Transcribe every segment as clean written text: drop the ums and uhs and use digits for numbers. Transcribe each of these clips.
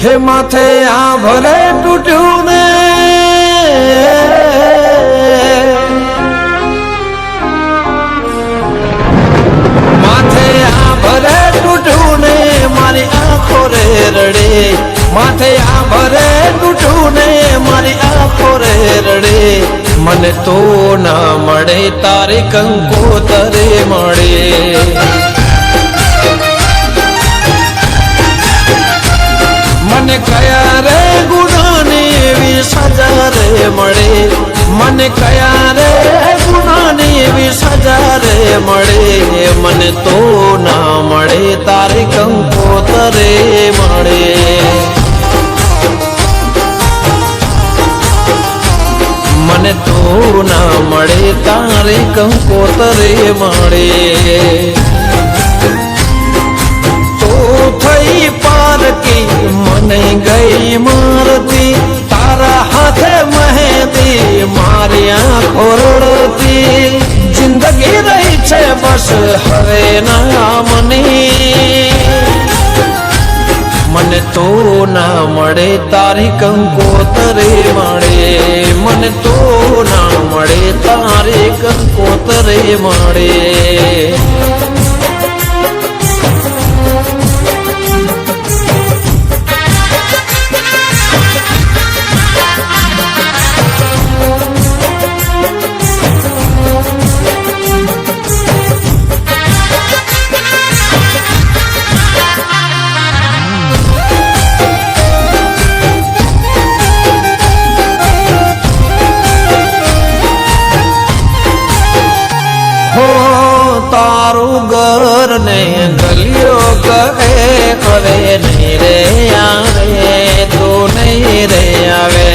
હે માથે આ ભરે તૂટ્યું ને માથે આ ભરે તૂટ્યું ને મારી આંખો રે રડે માથે આ ભરે તૂટ્યું ને મારી આંખો રે રડે મને તો ના મળે તારી કંકોતરે મળે મને કયા રે ગુનાની એવી સજા રે મળે મને કયા રે ગુનાની એવી સજા રે મળે મને તો ના મળે તારી કંકોતરે મળે મને તો ના મળે તારી કંકોતરે મળે તો થઈ પારકી મને ગઈ મારતી તારા હાથે મહેંદી મારી આંખો રડતી જિંદગી રહી છે બસ હવે નામની મને તો ના મળે તારી કંકોતરે મળે મને તો ના મળે તારી કંકોતરે મળે તારું ઘર ને ગલિયો કહે હવે નહીં રે આવે તો નહીં રે આવે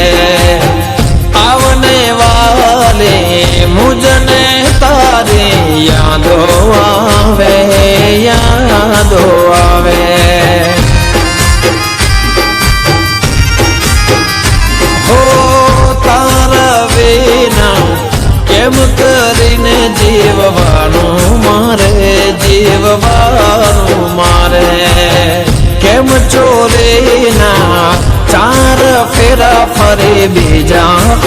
આવને વાલે મુજને તારી યાદો આવે યાદો આવે હો તારા વિના કેમ કરીને જીવવાનું મારે જીવવાનું મારે કેમ ચોરીના ચાર ફેરા ફરી બીજા